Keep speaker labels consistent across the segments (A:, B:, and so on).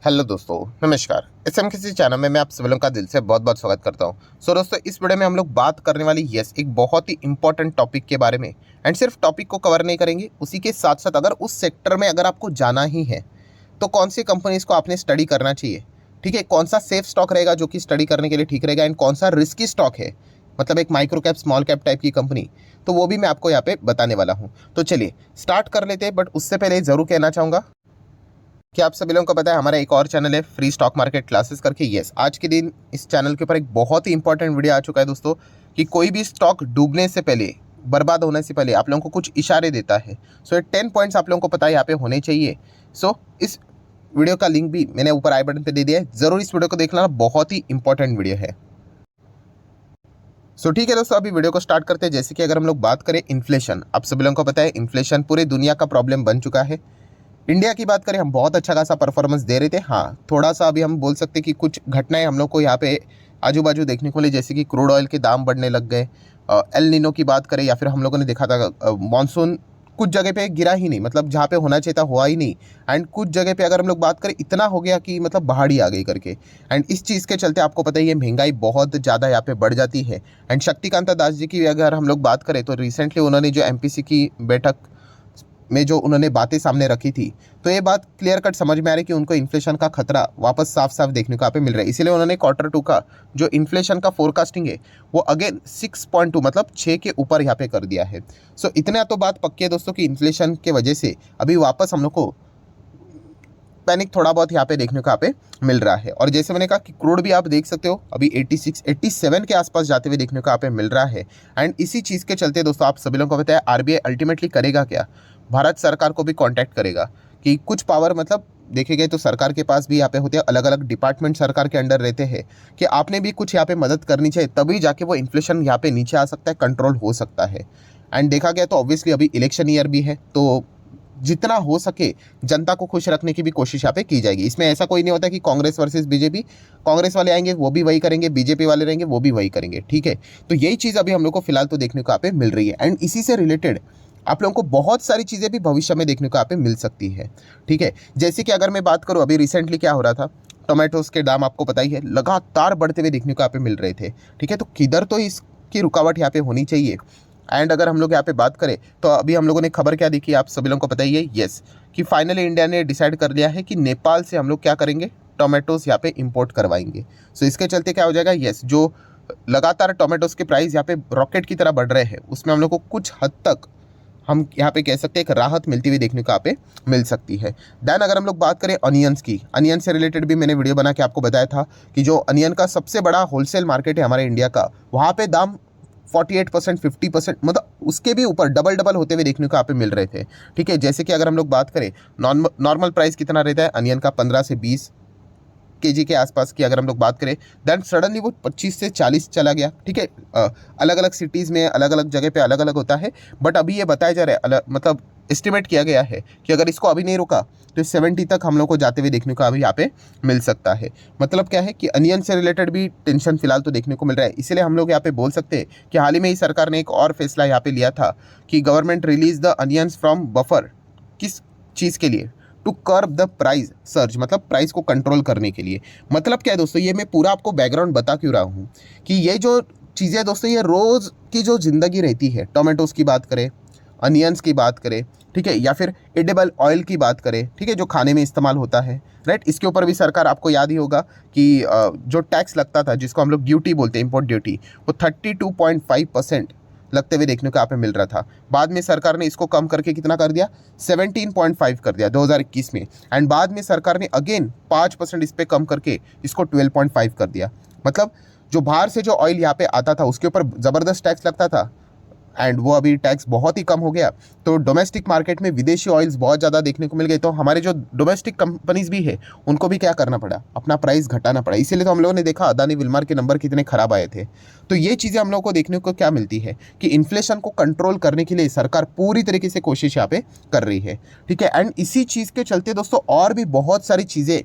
A: Hello दोस्तों, नमस्कार। SMKC channel में मैं आप सभी लोगों का दिल से बहुत बहुत स्वागत करता हूं। दोस्तों, इस वीडियो में हम लोग बात करने वाली एक बहुत ही इंपॉर्टेंट टॉपिक के बारे में। एंड सिर्फ टॉपिक को कवर नहीं करेंगे, उसी के साथ साथ अगर उस सेक्टर में अगर आपको जाना ही है तो कौन सी कंपनीज को आपने स्टडी करना चाहिए। ठीक है, कौन सा सेफ स्टॉक रहेगा जो कि स्टडी करने के लिए ठीक रहेगा, एंड कौन सा रिस्की स्टॉक है, मतलब एक micro cap small cap type की कंपनी, तो वो भी मैं आपको यहाँ पे बताने वाला हूँ। तो चलिए स्टार्ट कर लेते हैं। बट उससे पहले ज़रूर कहना चाहूँगा कि आप सभी लोगों को पता है हमारा एक और चैनल है फ्री स्टॉक मार्केट क्लासेस करके। आज के दिन इस चैनल के ऊपर एक बहुत ही इंपॉर्टेंट वीडियो आ चुका है दोस्तों, कि कोई भी स्टॉक डूबने से पहले, बर्बाद होने से पहले आप लोगों को कुछ इशारे देता है। ये 10 पॉइंट्स आप लोगों को पता है यहाँ पे होने चाहिए। इस वीडियो का लिंक भी मैंने ऊपर आई बटन पे दे दिया है, ज़रूर इस वीडियो को देखना, बहुत ही इंपॉर्टेंट वीडियो है। ठीक है दोस्तों, अभी वीडियो को स्टार्ट करते हैं। जैसे कि अगर हम लोग बात करें इन्फ्लेशन, आप सभी लोगों को पता है इन्फ्लेशन पूरे दुनिया का प्रॉब्लम बन चुका है। इंडिया की बात करें, हम बहुत अच्छा खासा परफॉर्मेंस दे रहे थे। हाँ, थोड़ा सा अभी हम बोल सकते हैं कि कुछ घटनाएं हम लोग को यहाँ पे आजू बाजू देखने को मिली, जैसे कि क्रूड ऑयल के दाम बढ़ने लग गए। एल नीनो की बात करें, या फिर हम लोगों ने देखा था मानसून कुछ जगह पे गिरा ही नहीं, मतलब जहाँ पे होना चाहिए था हुआ ही नहीं। एंड कुछ जगह पे अगर हम लोग बात करें, इतना हो गया कि मतलब बाढ़ ही आ गई करके। एंड इस चीज़ के चलते आपको पता ही है महंगाई बहुत ज़्यादा यहाँ पे बढ़ जाती है। एंड शक्तिकांता दास जी की अगर हम लोग बात करें, तो रिसेंटली उन्होंने जो एमपीसी की बैठक में जो उन्होंने बातें सामने रखी थी, तो ये बात क्लियर कट समझ में आ रही कि उनको इन्फ्लेशन का खतरा वापस साफ साफ देखने को यहाँ पे मिल रहा है। इसीलिए उन्होंने Q2 का जो इन्फ्लेशन का फोरकास्टिंग है वो अगेन 6.2 मतलब 6 के ऊपर यहाँ पे कर दिया है। इतना तो बात पक्की है दोस्तों कि इन्फ्लेशन के वजह से अभी वापस हम लोग को पैनिक थोड़ा बहुत यहाँ पे देखने को यहाँ पे मिल रहा है। और जैसे मैंने कहा कि क्रूड भी आप देख सकते हो अभी 86 87 के आसपास जाते हुए देखने को यहाँ पे मिल रहा है। एंड इसी चीज़ के चलते दोस्तों, आप सभी लोगों को पता है आरबीआई अल्टीमेटली करेगा क्या, भारत सरकार को भी कॉन्टैक्ट करेगा कि कुछ पावर, मतलब देखे गए तो सरकार के पास भी यहाँ पे होते हैं, अलग अलग डिपार्टमेंट सरकार के अंडर रहते हैं, कि आपने भी कुछ यहाँ पे मदद करनी चाहिए, तभी जाके वो इन्फ्लेशन यहाँ पे नीचे आ सकता है, कंट्रोल हो सकता है। एंड देखा गया तो ऑब्वियसली अभी इलेक्शन ईयर भी है, तो जितना हो सके जनता को खुश रखने की भी कोशिश यहाँ पे की जाएगी। इसमें ऐसा कोई नहीं होता कि कांग्रेस वर्सेस बीजेपी, कांग्रेस वाले आएंगे वो भी वही करेंगे, बीजेपी वाले रहेंगे वो भी वही करेंगे। ठीक है, तो यही चीज़ अभी हम लोग को फिलहाल तो देखने को यहाँ पे मिल रही है। एंड इसी से रिलेटेड आप लोगों को बहुत सारी चीज़ें भी भविष्य में देखने को यहाँ पे मिल सकती है। ठीक है, जैसे कि अगर मैं बात करूँ, अभी रिसेंटली क्या हो रहा था, टोमेटोज़ के दाम आपको पता ही है लगातार बढ़ते हुए देखने को यहाँ पे मिल रहे थे। ठीक है, तो किधर तो इसकी रुकावट यहाँ पे होनी चाहिए। एंड अगर हम लोग यहाँ पे बात करें, तो अभी हम लोगों ने खबर क्या देखी, आप सभी लोगों को पता ही है कि फाइनली इंडिया ने डिसाइड कर लिया है कि नेपाल से हम लोग क्या करेंगे, टोमेटोज़ यहाँ पे इंपोर्ट करवाएंगे। इसके चलते क्या हो जाएगा, जो लगातार टोमेटोज़ के प्राइस यहाँ पे रॉकेट की तरह बढ़ रहे हैं, उसमें हम लोग को कुछ हद तक हम यहाँ पे कह सकते हैं एक राहत मिलती हुई देखने को यहाँ पे मिल सकती है। देन अगर हम लोग बात करें अनियंस की, अनियन से रिलेटेड भी मैंने वीडियो बना के आपको बताया था कि जो अनियन का सबसे बड़ा होलसेल मार्केट है हमारे इंडिया का, वहाँ पे दाम 48% 50%, मतलब उसके भी ऊपर डबल डबल होते हुए देखने को यहाँ पे मिल रहे थे। ठीक है, जैसे कि अगर हम लोग बात करें, नॉर्मल प्राइस कितना रहता है अनियन का, 15 से 20 केजी के आसपास की अगर हम लोग बात करें, देन सडनली वो 25 से 40 चला गया। ठीक है, अलग अलग सिटीज़ में अलग अलग जगह पे अलग अलग होता है, बट अभी ये बताया जा रहा है, मतलब एस्टिमेट किया गया है कि अगर इसको अभी नहीं रुका तो 70 तक हम लोग को जाते हुए देखने को अभी यहाँ पे मिल सकता है। मतलब क्या है कि अनियन से रिलेटेड भी टेंशन फिलहाल तो देखने को मिल रहा है। इसीलिए हम लोग यहाँ पे बोल सकते हैं कि हाल ही में ही सरकार ने एक और फैसला यहाँ पे लिया था कि government release the onions from buffer. किस चीज़ के लिए? To curb the price surge, मतलब प्राइस को कंट्रोल करने के लिए। मतलब क्या है दोस्तों, ये मैं पूरा आपको बैकग्राउंड बता क्यों रहा हूँ कि ये जो चीज़ें दोस्तों, ये रोज़ की जो ज़िंदगी रहती है, टोमेटोज़ की बात करें, अनियंस की बात करें, ठीक है, या फिर एडिबल ऑयल की बात करें, ठीक है, जो खाने में इस्तेमाल होता है, राइट, इसके ऊपर भी सरकार, आपको याद ही होगा कि जो टैक्स लगता था, जिसको हम लोग ड्यूटी बोलते हैं, इम्पोर्ट ड्यूटी, वो 32.5% लगते हुए देखने को यहाँ पे मिल रहा था। बाद में सरकार ने इसको कम करके कितना कर दिया, 17.5 कर दिया 2021 में। एंड बाद में सरकार ने अगेन 5% इस पर कम करके इसको 12.5 कर दिया। मतलब जो बाहर से जो ऑयल यहाँ पे आता था उसके ऊपर ज़बरदस्त टैक्स लगता था, एंड वो अभी टैक्स बहुत ही कम हो गया। तो डोमेस्टिक मार्केट में विदेशी ऑयल्स बहुत ज़्यादा देखने को मिल गए, तो हमारे जो डोमेस्टिक कंपनीज भी है उनको भी क्या करना पड़ा, अपना प्राइस घटाना पड़ा। इसीलिए तो हम लोगों ने देखा अदानी विल्मर के नंबर कितने खराब आए थे। तो ये चीज़ें हम लोग को देखने को क्या मिलती है कि इन्फ्लेशन को कंट्रोल करने के लिए सरकार पूरी तरीके से कोशिश यहाँ पे कर रही है। ठीक है, एंड इसी चीज़ के चलते दोस्तों और भी बहुत सारी चीज़ें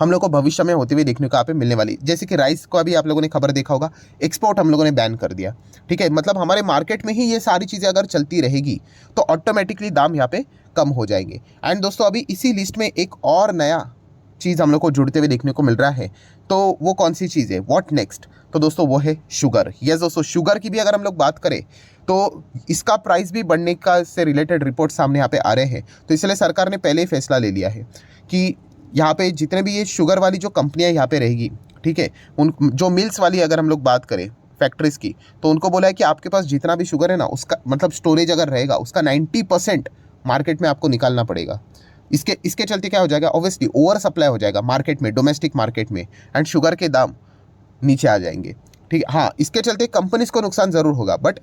A: हम लोग को भविष्य में होते हुए देखने को यहाँ पे मिलने वाली, जैसे कि राइस को अभी आप लोगों ने खबर देखा होगा, एक्सपोर्ट हम लोगों ने बैन कर दिया। ठीक है, मतलब हमारे मार्केट में ही ये सारी चीज़ें अगर चलती रहेगी तो ऑटोमेटिकली दाम यहाँ पे कम हो जाएंगे। एंड दोस्तों अभी इसी लिस्ट में एक और नया चीज़ हम लोग को जुड़ते हुए देखने को मिल रहा है। तो वो कौन सी चीज़ है, व्हाट नेक्स्ट? तो दोस्तों वो है शुगर। यस दोस्तों, शुगर की भी अगर हम लोग बात करें तो इसका प्राइस भी बढ़ने का से रिलेटेड रिपोर्ट सामने यहाँ पे आ रहे हैं। तो इसलिए सरकार ने पहले ही फैसला ले लिया है कि यहाँ पे जितने भी ये शुगर वाली जो कंपनियाँ यहाँ पे रहेगी, ठीक है, उन जो मिल्स वाली अगर हम लोग बात करें फैक्ट्रीज़ की, तो उनको बोला है कि आपके पास जितना भी शुगर है ना, उसका मतलब स्टोरेज अगर रहेगा उसका 90% मार्केट में आपको निकालना पड़ेगा। इसके चलते क्या हो जाएगा, ऑब्वियसली ओवर सप्लाई हो जाएगा मार्केट में, डोमेस्टिक मार्केट में, एंड शुगर के दाम नीचे आ जाएंगे। ठीक है, हाँ, इसके चलते कंपनीज को नुकसान ज़रूर होगा, बट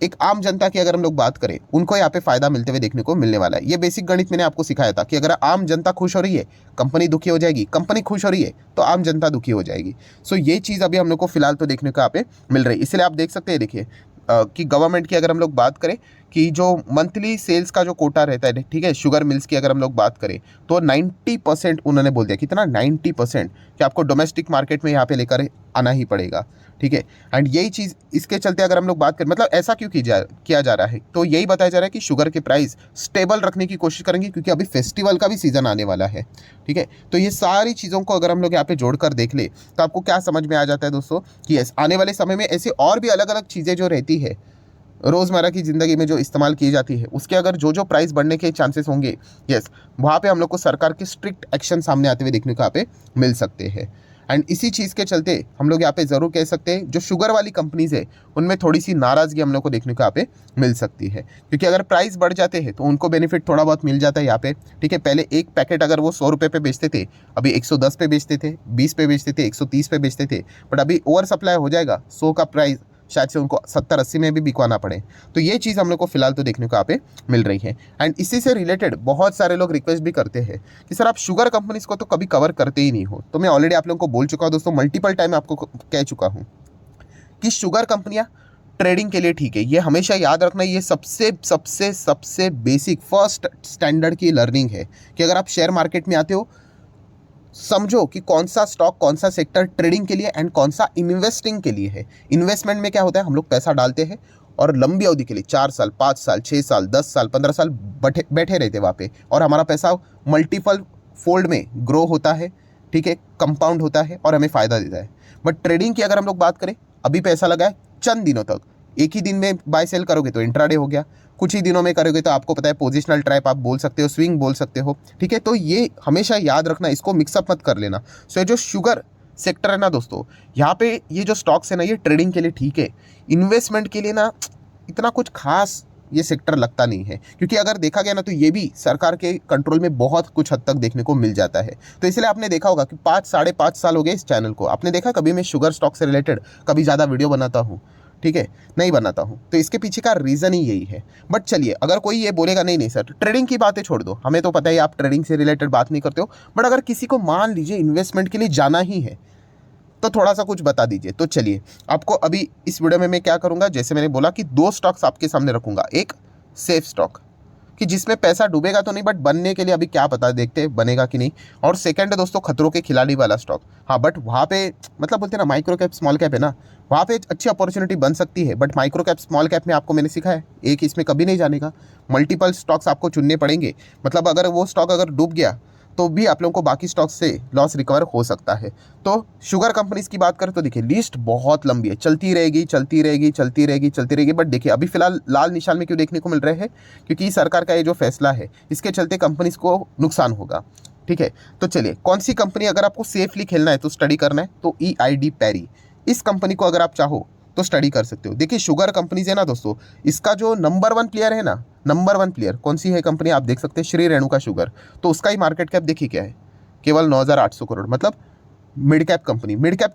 A: एक आम जनता की अगर हम लोग बात करें, उनको यहाँ पे फायदा मिलते हुए देखने को मिलने वाला है। ये बेसिक गणित मैंने आपको सिखाया था कि अगर आम जनता खुश हो रही है, कंपनी दुखी हो जाएगी, कंपनी खुश हो रही है तो आम जनता दुखी हो जाएगी। सो ये चीज़ अभी हम लोग को फिलहाल तो देखने को यहाँ पे मिल रही है। इसलिए आप देख सकते हैं, देखिए कि गवर्नमेंट की अगर हम लोग बात करें कि जो मंथली सेल्स का जो कोटा रहता है, ठीक है, शुगर मिल्स की अगर हम लोग बात करें तो 90% उन्होंने बोल दिया, कितना 90% कि आपको डोमेस्टिक मार्केट में यहाँ पे लेकर आना ही पड़ेगा। ठीक है, एंड यही चीज़ इसके चलते अगर हम लोग बात करें, मतलब ऐसा क्यों किया जा रहा है, तो यही बताया जा रहा है कि शुगर के प्राइस स्टेबल रखने की कोशिश करेंगे, क्योंकि अभी फेस्टिवल का भी सीज़न आने वाला है। ठीक है, तो ये सारी चीज़ों को अगर हम लोग यहाँ पे जोड़कर देख ले तो आपको क्या समझ में आ जाता है दोस्तों कि आने वाले समय में ऐसे और भी अलग अलग चीज़ें जो रहती है रोज़मर्रा की ज़िंदगी में जो इस्तेमाल की जाती है, उसके अगर जो प्राइस बढ़ने के चांसेस होंगे, यस, वहाँ पे हम लोग को सरकार के स्ट्रिक्ट एक्शन सामने आते हुए देखने को यहाँ पे मिल सकते हैं। एंड इसी चीज़ के चलते हम लोग यहाँ पे ज़रूर कह सकते हैं जो शुगर वाली कंपनीज़ है उनमें थोड़ी सी नाराज़गी हम लोग को देखने को यहाँ पे मिल सकती है, क्योंकि अगर प्राइस बढ़ जाते हैं तो उनको बेनिफिट थोड़ा बहुत मिल जाता है यहाँ पे। ठीक है, पहले एक पैकेट अगर वो 100 रुपये पे बेचते थे, अभी 110 पे बेचते थे, 20 पे बेचते थे, 130 पे बेचते थे, बट अभी ओवर सप्लाई हो जाएगा, 100 का प्राइस शायद से उनको 70-80 में भी बिकवाना पड़े। तो ये चीज़ हम लोग को फिलहाल तो देखने को यहाँ पे मिल रही है। एंड इसी से रिलेटेड बहुत सारे लोग रिक्वेस्ट भी करते हैं कि सर आप शुगर कंपनीज को तो कभी कवर करते ही नहीं हो। तो मैं ऑलरेडी आप लोगों को बोल चुका हूँ दोस्तों, मल्टीपल टाइम आपको कह चुका हूँ कि शुगर कंपनियाँ ट्रेडिंग के लिए ठीक है। ये हमेशा याद रखना, ये सबसे सबसे सबसे बेसिक फर्स्ट स्टैंडर्ड की लर्निंग है कि अगर आप शेयर मार्केट में आते हो, समझो कि कौन सा स्टॉक, कौन सा सेक्टर ट्रेडिंग के लिए एंड कौन सा इन्वेस्टिंग के लिए है। इन्वेस्टमेंट में क्या होता है, हम लोग पैसा डालते हैं और लंबी अवधि के लिए 4 साल, 5 साल, 6 साल, 10 साल, 15 साल बैठे रहते वहाँ पे, और हमारा पैसा मल्टीपल फोल्ड में ग्रो होता है। ठीक है, कंपाउंड होता है और हमें फ़ायदा देता है। बट ट्रेडिंग की अगर हम लोग बात करें, अभी पैसा लगा है, चंद दिनों तक, एक ही दिन में बाय सेल करोगे तो इंट्राडे हो गया, कुछ ही दिनों में करोगे तो आपको पता है पोजिशनल ट्रैप आप बोल सकते हो, स्विंग बोल सकते हो। ठीक है, तो ये हमेशा याद रखना, इसको मिक्सअप मत कर लेना। सो ये जो शुगर सेक्टर है ना दोस्तों, यहाँ पे ये जो स्टॉक्स है ना, ये ट्रेडिंग के लिए ठीक है, इन्वेस्टमेंट के लिए ना इतना कुछ खास ये सेक्टर लगता नहीं है, क्योंकि अगर देखा गया ना तो ये भी सरकार के कंट्रोल में बहुत कुछ हद तक देखने को मिल जाता है। तो इसलिए आपने देखा होगा कि 5-5.5 साल हो गए इस चैनल को, आपने देखा कभी मैं शुगर स्टॉक से रिलेटेड कभी ज़्यादा वीडियो बनाता हूँ? ठीक है, नहीं बनाता हूँ। तो इसके पीछे का रीज़न ही यही है। बट चलिए, अगर कोई ये बोलेगा नहीं नहीं सर ट्रेडिंग की बातें छोड़ दो, हमें तो पता है आप ट्रेडिंग से रिलेटेड बात नहीं करते हो, बट अगर किसी को मान लीजिए इन्वेस्टमेंट के लिए जाना ही है तो थोड़ा सा कुछ बता दीजिए। तो चलिए, आपको अभी इस वीडियो में मैं क्या करूँगा, जैसे मैंने बोला कि 2 स्टॉक्स आपके सामने रखूँगा। एक सेफ स्टॉक कि जिसमें पैसा डूबेगा तो नहीं, बट बनने के लिए अभी क्या पता, देखते हैं बनेगा कि नहीं। और सेकंड है दोस्तों खतरों के खिलाड़ी वाला स्टॉक। हाँ, बट वहाँ पे मतलब बोलते हैं ना माइक्रो कैप स्मॉल कैप है ना, वहाँ पे अच्छी अपॉर्चुनिटी बन सकती है, but micro cap small cap में आपको मैंने सिखाया है, एक इसमें कभी नहीं जाने का, मल्टीपल स्टॉक्स आपको चुनने पड़ेंगे। मतलब अगर वो स्टॉक अगर डूब गया तो भी आप लोगों को बाकी स्टॉक से लॉस रिकवर हो सकता है। तो शुगर कंपनीज की बात करें तो देखिए लिस्ट बहुत लंबी है, चलती रहेगी चलती रहेगी चलती रहेगी चलती रहेगी। बट देखिए अभी फिलहाल लाल निशान में क्यों देखने को मिल रहे हैं, क्योंकि सरकार का ये जो फैसला है इसके चलते कंपनीज को नुकसान होगा। ठीक है, तो चलिए कौन सी कंपनी अगर आपको सेफली खेलना है तो स्टडी करना है तो EID पैरी, इस कंपनी को अगर आप चाहो तो स्टडी कर सकते हो। देखिए शुगर कंपनीज है ना दोस्तों, इसका जो नंबर 1 प्लेयर है ना, नंबर 1 प्लेयर कौन सी है कंपनी, आप देख सकते हैं श्री रेणुका शुगर। तो उसका ही मार्केट कैप देखिए क्या है, केवल 9,800 करोड़। मतलब मिड कैप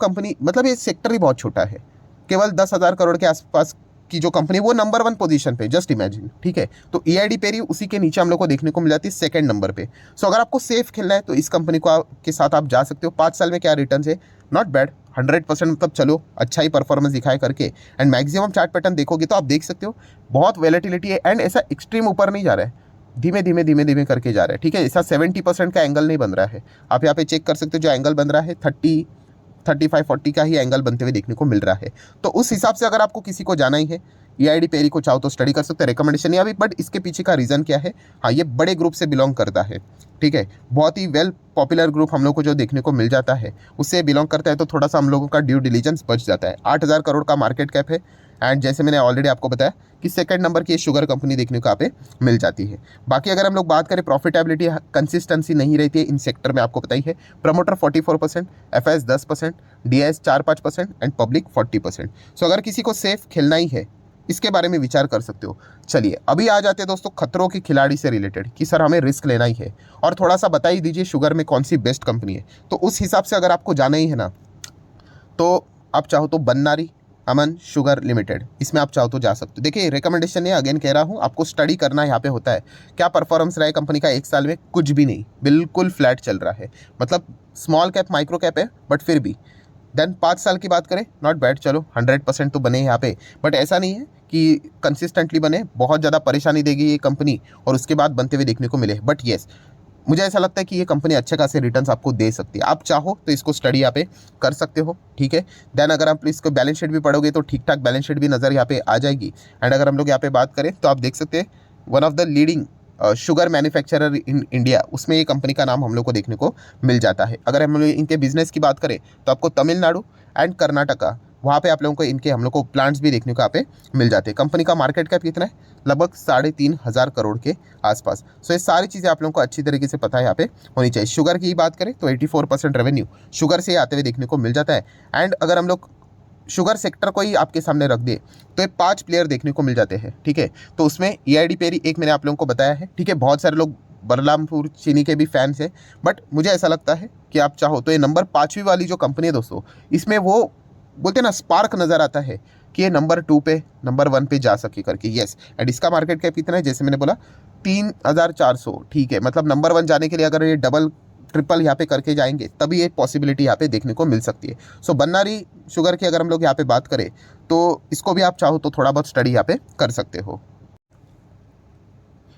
A: कंपनी मतलब ये सेक्टर ही बहुत छोटा है, केवल 10,000 करोड़ के आसपास की जो कंपनी वो नंबर 1 पोजीशन पे, जस्ट इमेजिन। ठीक है, तो EID पेरी उसी के नीचे हम लोग को देखने को मिल जाती है सेकंड नंबर पे। सो अगर आपको सेफ खेलना है तो इस कंपनी को के साथ आप जा सकते हो। 5 साल में क्या रिटर्न है, नॉट बैड, 100%, मतलब चलो अच्छा ही परफॉर्मेंस दिखाए करके। एंड मैक्सिमम चार्ट पैटर्न देखोगे तो आप देख सकते हो बहुत वैलेटिलिटी है, एंड ऐसा एक्सट्रीम ऊपर नहीं जा रहा है, धीमे धीमे करके जा रहा है। ठीक है, ऐसा 70% का एंगल नहीं बन रहा है। आप यहाँ पे चेक कर सकते हो, जो एंगल बन रहा है 35-40 का ही एंगल बनते हुए देखने को मिल रहा है। तो उस हिसाब से अगर आपको किसी को जाना ही है, EID पेरी को चाहो तो स्टडी कर सकते हैं, रिकमेंडेशन नहीं अभी, बट इसके पीछे का रीज़न क्या है, हाँ ये बड़े ग्रुप से बिलोंग करता है, ठीक है, बहुत ही वेल पॉपुलर ग्रुप हम लोग को जो देखने को मिल जाता है उससे बिलोंग करता है, तो थोड़ा सा हम लोगों का ड्यू डिलीजेंस बच जाता है। 8,000 करोड़ का मार्केट कैप है, एंड जैसे मैंने ऑलरेडी आपको बताया कि सेकंड नंबर की शुगर कंपनी देखने को यहाँ पे मिल जाती है। बाकी अगर हम लोग बात करें प्रॉफिटेबिलिटी, कंसिस्टेंसी नहीं रहती है इन सेक्टर में, आपको पता ही है। Promoter 44%, FIS 10%, DIS 4-5% and public 40%। सो अगर किसी को सेफ खेलना ही है, इसके बारे में विचार कर सकते हो। चलिए अभी आ जाते हैं दोस्तों खतरों के खिलाड़ी से रिलेटेड, कि सर हमें रिस्क लेना ही है और थोड़ा सा बता ही दीजिए शुगर में कौन सी बेस्ट कंपनी है। तो उस हिसाब से अगर आपको जाना ही है ना, तो आप चाहो तो बननारी अमन शुगर लिमिटेड, इसमें आप चाहो तो जा सकते हो। देखिए रिकमेंडेशन है, अगेन कह रहा हूँ, आपको स्टडी करना यहाँ पे होता है। क्या परफॉर्मेंस रहा है कंपनी का 1 साल में? कुछ भी नहीं, बिल्कुल फ्लैट चल रहा है। मतलब स्मॉल कैप माइक्रो कैप है, बट फिर भी। देन 5 साल की बात करें, नॉट बैड, चलो 100% तो बने यहाँ पे, बट ऐसा नहीं है कि कंसिस्टेंटली बने। बहुत ज़्यादा परेशानी देगी ये कंपनी और उसके बाद बनते हुए देखने को मिले, बट येस मुझे ऐसा लगता है कि ये कंपनी अच्छे खासे रिटर्न्स आपको दे सकती है। आप चाहो तो इसको स्टडी यहाँ पे कर सकते हो, ठीक है। देन अगर आप इसको बैलेंस शीट भी पढ़ोगे तो ठीक ठाक बैलेंस शीट भी नज़र यहाँ पे आ जाएगी। एंड अगर हम लोग यहाँ पे बात करें तो आप देख सकते हैं one of the leading sugar manufacturer in India, उसमें ये कंपनी का नाम हम लोग को देखने को मिल जाता है। अगर हम लोग इनके बिजनेस की बात करें तो आपको तमिलनाडु एंड कर्नाटका, वहाँ पे आप लोगों को इनके हम लोग को प्लांट्स भी देखने को यहाँ पे मिल जाते हैं। कंपनी का मार्केट कैप कितना है? लगभग 3,500 करोड़ के आसपास। सो ये सारी चीज़ें आप लोगों को अच्छी तरीके से पता है यहाँ पे होनी चाहिए। शुगर की बात करें तो 84% रेवेन्यू शुगर से आते हुए देखने को मिल जाता है। एंड अगर हम लोग शुगर सेक्टर को ही आपके सामने रख दे तो ये 5 प्लेयर देखने को मिल जाते हैं, ठीक है। तो उसमें EID पेरी एक मैंने आप लोगों को बताया है, ठीक है। बहुत सारे लोग बलरामपुर चीनी के भी फैंस हैं, बट मुझे ऐसा लगता है कि आप चाहो तो ये नंबर 5वीं वाली जो कंपनी है दोस्तों, इसमें वो बोलते हैं ना स्पार्क नज़र आता है कि ये नंबर 2 पे नंबर 1 पे जा सके करके, येस। एंड इसका मार्केट कैप कितना है? जैसे मैंने बोला 3,400, ठीक है। मतलब नंबर 1 जाने के लिए अगर ये डबल ट्रिपल यहाँ पे करके जाएंगे तभी ये पॉसिबिलिटी यहाँ पे देखने को मिल सकती है। सो बननारी शुगर की अगर हम लोग यहाँ पे बात करें तो इसको भी आप चाहो तो थोड़ा बहुत स्टडी यहाँ पे कर सकते हो।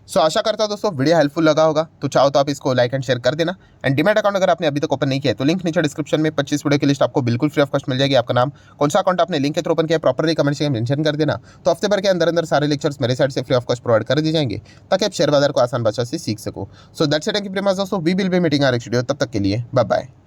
A: सो आशा करता हूं दोस्तों वीडियो हेल्पफुल लगा होगा, तो चाहो तो आप इसको लाइक एंड शेयर कर देना। एंड डीमैट अकाउंट अगर आपने अभी तक ओपन नहीं किया है तो लिंक नीचे डिस्क्रिप्शन में 25 वीडियो की लिस्ट आपको बिल्कुल फ्री ऑफ कॉस्ट मिल जाएगी। आपका नाम, कौन सा अकाउंट आपने लिंक के थ्रू ओपन किया है, प्रॉपर्ली कमेंट सेक्शन में मेंशन कर देना। तो हफ्ते भर के अंदर अंदर सारे लेक्चर्स मेरे साइड से फ्री ऑफ कॉस्ट प्रोवाइड कर दिए जाएंगे ताकि आप शेयर बाजार को आसान भाषा से सीख सको। So that's it, thank you very much दोस्तों, we will be meeting our next video. तब तक के लिए बाय बाय।